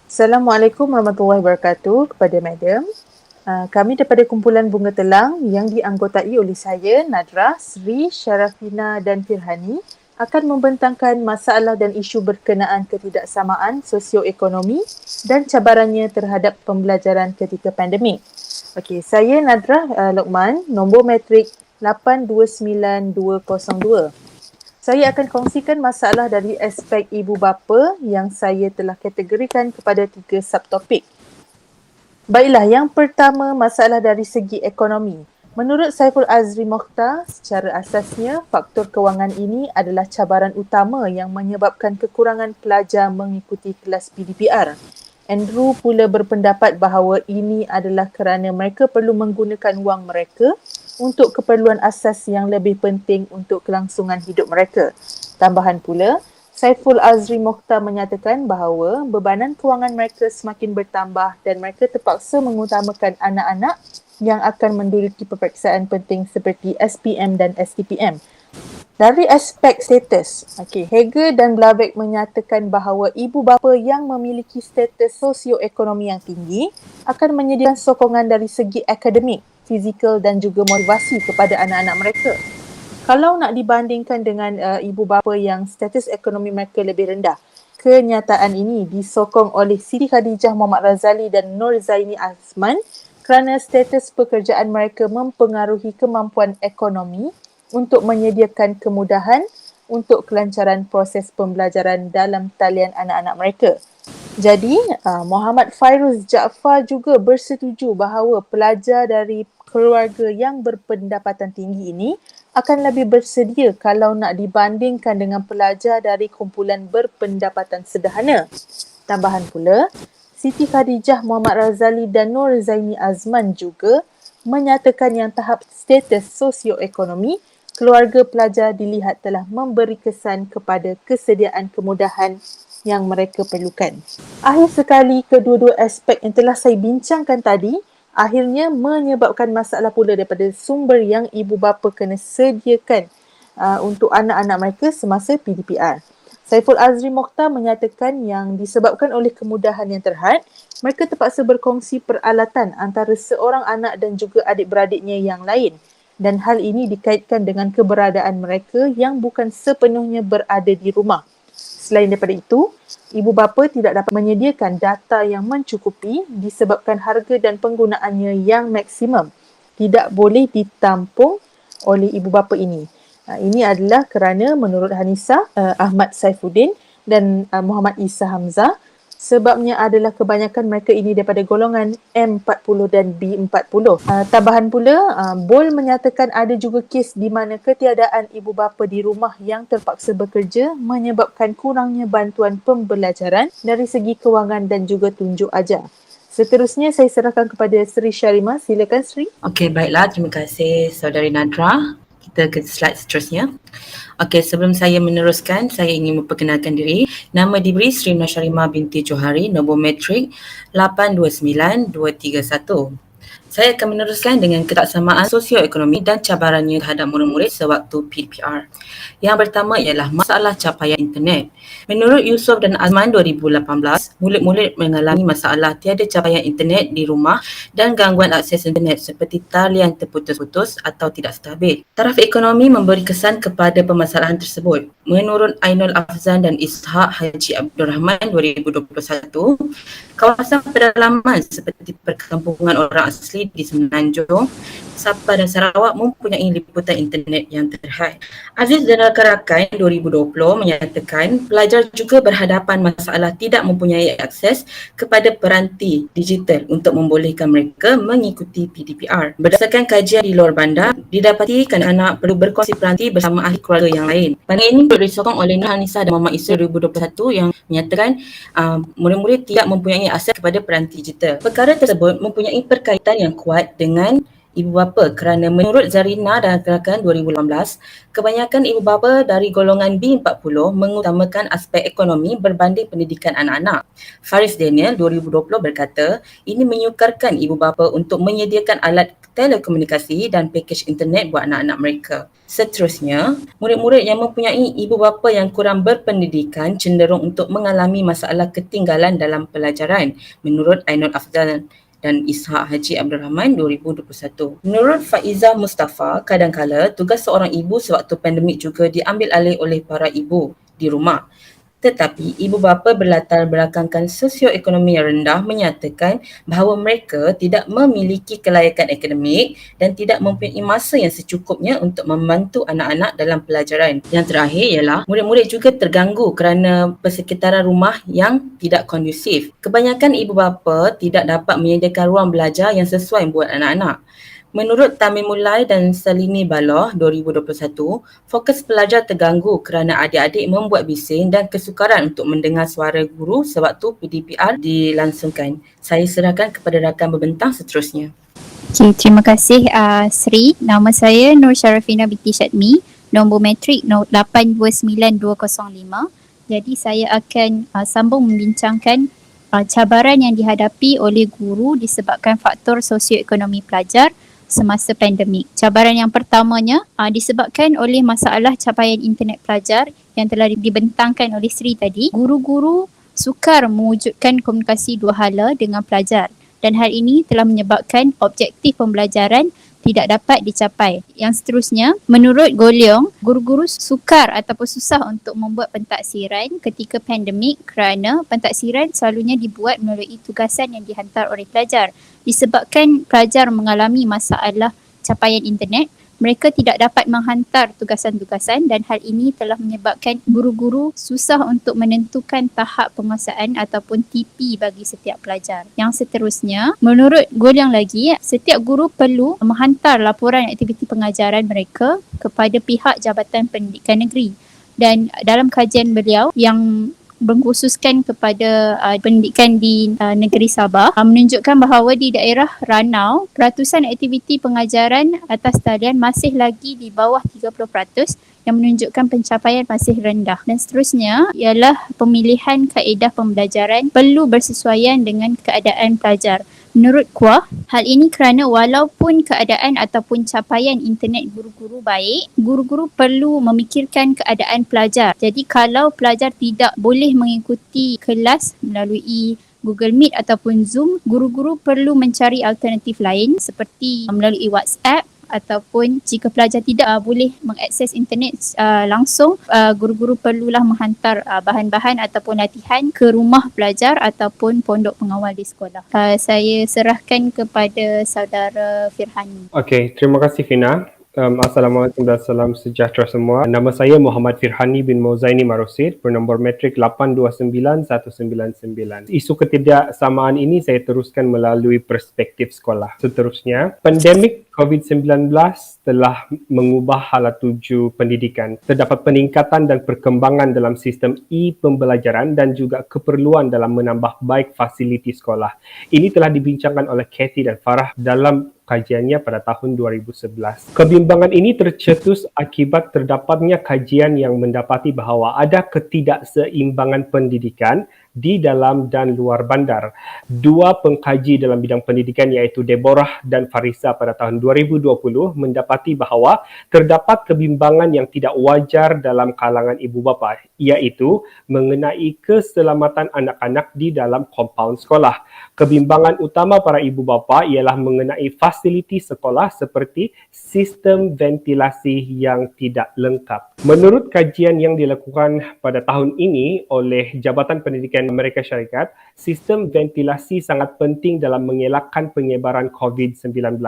Assalamualaikum warahmatullahi wabarakatuh kepada Madam. Kami daripada Kumpulan Bunga Telang yang dianggotai oleh saya, Nadra, Sri, Syarafina dan Firhani akan membentangkan masalah dan isu berkenaan ketidaksamaan sosioekonomi dan cabarannya terhadap pembelajaran ketika pandemik. Okey, saya Nadra Lokman, nombor matrik 829202. Saya akan kongsikan masalah dari aspek ibu bapa yang saya telah kategorikan kepada 3 subtopik. Baiklah, yang pertama masalah dari segi ekonomi. Menurut Saiful Azri Mokhtar, secara asasnya faktor kewangan ini adalah cabaran utama yang menyebabkan kekurangan pelajar mengikuti kelas PDPR. Andrew pula berpendapat bahawa ini adalah kerana mereka perlu menggunakan wang mereka untuk keperluan asas yang lebih penting untuk kelangsungan hidup mereka. Tambahan pula, Saiful Azri Mokhtar menyatakan bahawa bebanan kewangan mereka semakin bertambah dan mereka terpaksa mengutamakan anak-anak yang akan menduduki peperiksaan penting seperti SPM dan STPM. Dari aspek status, Hegel dan Blabeck menyatakan bahawa ibu bapa yang memiliki status sosioekonomi yang tinggi akan menyediakan sokongan dari segi akademik, fizikal dan juga motivasi kepada anak-anak mereka. Kalau nak dibandingkan dengan ibu bapa yang status ekonomi mereka lebih rendah, kenyataan ini disokong oleh Siti Khadijah Muhammad Razali dan Nur Zaini Azman kerana status pekerjaan mereka mempengaruhi kemampuan ekonomi untuk menyediakan kemudahan untuk kelancaran proses pembelajaran dalam talian anak-anak mereka. Jadi, Muhammad Fairuz Jaafar juga bersetuju bahawa pelajar dari keluarga yang berpendapatan tinggi ini akan lebih bersedia kalau nak dibandingkan dengan pelajar dari kumpulan berpendapatan sederhana. Tambahan pula, Siti Khadijah Muhammad Razali dan Nur Zaini Azman juga menyatakan yang tahap status sosioekonomi keluarga pelajar dilihat telah memberi kesan kepada kesediaan kemudahan yang mereka perlukan. Akhir sekali, kedua-dua aspek yang telah saya bincangkan tadi akhirnya menyebabkan masalah pula daripada sumber yang ibu bapa kena sediakan untuk anak-anak mereka semasa PDPR. Saiful Azri Mokhtar menyatakan yang disebabkan oleh kemudahan yang terhad, mereka terpaksa berkongsi peralatan antara seorang anak dan juga adik-beradiknya yang lain. Dan hal ini dikaitkan dengan keberadaan mereka yang bukan sepenuhnya berada di rumah. Selain daripada itu, ibu bapa tidak dapat menyediakan data yang mencukupi disebabkan harga dan penggunaannya yang maksimum tidak boleh ditampung oleh ibu bapa ini. Ini adalah kerana menurut Hanisa, Ahmad Saifuddin dan Muhammad Isa Hamzah, sebabnya adalah kebanyakan mereka ini daripada golongan M40 dan B40. Tambahan pula, Bol menyatakan ada juga kes di mana ketiadaan ibu bapa di rumah yang terpaksa bekerja menyebabkan kurangnya bantuan pembelajaran dari segi kewangan dan juga tunjuk ajar. Seterusnya saya serahkan kepada Sri Syarima. Silakan Sri. Okey, baiklah. Terima kasih Saudari Nadra. Kita ke slide seterusnya. Okey, sebelum saya meneruskan, saya ingin memperkenalkan diri. Nama diberi Sri Nasharimah binti Johari, nombor matrik 829231. Saya akan meneruskan dengan ketaksamaan sosioekonomi dan cabarannya terhadap murid-murid sewaktu PDPR. Yang pertama ialah masalah capaian internet. Menurut Yusof dan Azman 2018, murid-murid mengalami masalah tiada capaian internet di rumah dan gangguan akses internet seperti talian terputus-putus atau tidak stabil. Taraf ekonomi memberi kesan kepada permasalahan tersebut. Menurut Ainul Afzan dan Ishak Haji Abdul Rahman 2021, kawasan pedalaman seperti perkampungan orang asli di Semenanjung, Sabah dan Sarawak mempunyai liputan internet yang terhad. Aziz dan rakan-rakan 2020 menyatakan pelajar juga berhadapan masalah tidak mempunyai akses kepada peranti digital untuk membolehkan mereka mengikuti PDPR. Berdasarkan kajian di luar bandar, didapati kanak-kanak perlu berkongsi peranti bersama ahli keluarga yang lain. Pandangan ini disokong oleh Nur Hanisa dan Muhammad Isa 2021 yang menyatakan murid-murid tidak mempunyai akses kepada peranti digital. Perkara tersebut mempunyai perkaitan yang kuat dengan ibu bapa kerana menurut Zarina dan rakan 2018, kebanyakan ibu bapa dari golongan B40 mengutamakan aspek ekonomi berbanding pendidikan anak-anak. Faris Daniel 2020 berkata, ini menyukarkan ibu bapa untuk menyediakan alat telekomunikasi dan pakej internet buat anak-anak mereka. Seterusnya, murid-murid yang mempunyai ibu bapa yang kurang berpendidikan cenderung untuk mengalami masalah ketinggalan dalam pelajaran, menurut Ainul Afzal dan Ishak Haji Abdul Rahman 2021. Menurut Faizah Mustafa, kadangkala tugas seorang ibu sewaktu pandemik juga diambil alih oleh para ibu di rumah. Tetapi ibu bapa berlatar belakangkan sosioekonomi yang rendah menyatakan bahawa mereka tidak memiliki kelayakan akademik dan tidak mempunyai masa yang secukupnya untuk membantu anak-anak dalam pelajaran. Yang terakhir ialah murid-murid juga terganggu kerana persekitaran rumah yang tidak kondusif. Kebanyakan ibu bapa tidak dapat menyediakan ruang belajar yang sesuai buat anak-anak. Menurut Tamimulai dan Salini Baloh 2021, fokus pelajar terganggu kerana adik-adik membuat bising dan kesukaran untuk mendengar suara guru sewaktu PDPR dilangsungkan. Saya serahkan kepada rakan berbentang seterusnya. Okay, terima kasih Sri. Nama saya Nur Syarafina binti Syadmi, nombor matrik 829205. Jadi saya akan sambung membincangkan cabaran yang dihadapi oleh guru disebabkan faktor sosioekonomi pelajar semasa pandemik. Cabaran yang pertamanya disebabkan oleh masalah capaian internet pelajar yang telah dibentangkan oleh Sri tadi. Guru-guru sukar mewujudkan komunikasi dua hala dengan pelajar dan hal ini telah menyebabkan objektif pembelajaran tidak dapat dicapai. Yang seterusnya, menurut Golyong, guru-guru sukar ataupun susah untuk membuat pentaksiran ketika pandemik kerana pentaksiran selalunya dibuat melalui tugasan yang dihantar oleh pelajar. Disebabkan pelajar mengalami masalah capaian internet, mereka tidak dapat menghantar tugasan-tugasan dan hal ini telah menyebabkan guru-guru susah untuk menentukan tahap penguasaan ataupun TP bagi setiap pelajar. Yang seterusnya, menurut Golyong lagi, setiap guru perlu menghantar laporan aktiviti pengajaran mereka kepada pihak Jabatan Pendidikan Negeri. Dan dalam kajian beliau yang mengkhususkan kepada pendidikan di negeri Sabah menunjukkan bahawa di daerah Ranau peratusan aktiviti pengajaran atas talian masih lagi di bawah 30% yang menunjukkan pencapaian masih rendah. Dan seterusnya ialah pemilihan kaedah pembelajaran perlu bersesuaian dengan keadaan pelajar. Menurut Kuah, hal ini kerana walaupun keadaan ataupun capaian internet guru-guru baik, guru-guru perlu memikirkan keadaan pelajar. Jadi kalau pelajar tidak boleh mengikuti kelas melalui Google Meet ataupun Zoom, guru-guru perlu mencari alternatif lain seperti melalui WhatsApp ataupun jika pelajar tidak boleh mengakses internet langsung, guru-guru perlulah menghantar bahan-bahan ataupun latihan ke rumah pelajar ataupun pondok pengawal di sekolah. Saya serahkan kepada saudara Firhani. Okey, terima kasih Fina. Assalamualaikum dan salam sejahtera semua. Nama saya Muhammad Firhani bin Mozaini Marosid, bernombor matrik 829199. Isu ketidaksamaan ini saya teruskan melalui perspektif sekolah. Seterusnya, pandemik COVID-19 telah mengubah hala tuju pendidikan. Terdapat peningkatan dan perkembangan dalam sistem e-pembelajaran dan juga keperluan dalam menambah baik fasiliti sekolah. Ini telah dibincangkan oleh Kathy dan Farah dalam kajiannya pada tahun 2011. Kebimbangan ini tercetus akibat terdapatnya kajian yang mendapati bahawa ada ketidakseimbangan pendidikan di dalam dan luar bandar. Dua pengkaji dalam bidang pendidikan iaitu Deborah dan Farisa pada tahun 2020 mendapati bahawa terdapat kebimbangan yang tidak wajar dalam kalangan ibu bapa, iaitu mengenai keselamatan anak-anak di dalam kompaun sekolah. Kebimbangan utama para ibu bapa ialah mengenai fasiliti sekolah seperti sistem ventilasi yang tidak lengkap. Menurut kajian yang dilakukan pada tahun ini oleh Jabatan Pendidikan Amerika Syarikat, sistem ventilasi sangat penting dalam mengelakkan penyebaran COVID-19.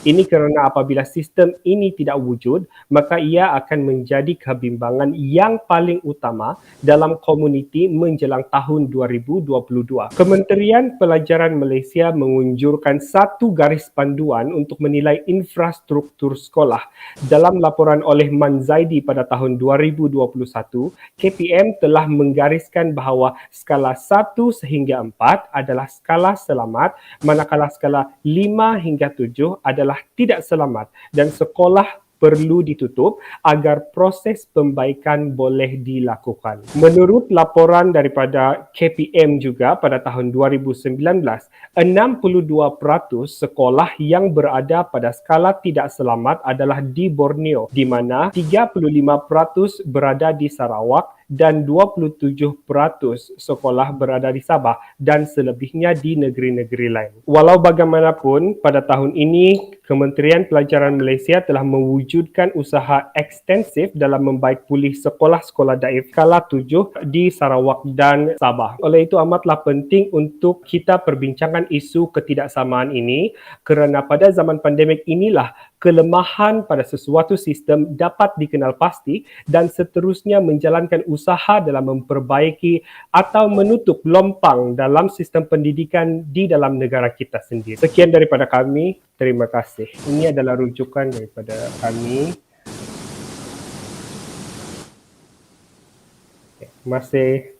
Ini kerana apabila sistem ini tidak wujud, maka ia akan menjadi kebimbangan yang paling utama dalam komuniti menjelang tahun 2022. Kementerian Pelajaran Malaysia mengunjurkan satu garis panduan untuk menilai infrastruktur sekolah. Dalam laporan oleh Manzaidi pada tahun 2021, KPM telah menggariskan bahawa skala skala 1 sehingga 4 adalah skala selamat, manakala skala 5 hingga 7 adalah tidak selamat dan sekolah perlu ditutup agar proses pembaikan boleh dilakukan. Menurut laporan daripada KPM juga pada tahun 2019, 62% sekolah yang berada pada skala tidak selamat adalah di Borneo, di mana 35% berada di Sarawak dan 27% sekolah berada di Sabah dan selebihnya di negeri-negeri lain. Walau bagaimanapun, pada tahun ini Kementerian Pelajaran Malaysia telah mewujudkan usaha ekstensif dalam membaik pulih sekolah-sekolah daif skala 7 di Sarawak dan Sabah. Oleh itu amatlah penting untuk kita perbincangkan isu ketidaksamaan ini kerana pada zaman pandemik inilah kelemahan pada sesuatu sistem dapat dikenal pasti dan seterusnya menjalankan usaha dalam memperbaiki atau menutup lompang dalam sistem pendidikan di dalam negara kita sendiri. Sekian daripada kami. Terima kasih. Ini adalah rujukan daripada kami. Terima kasih.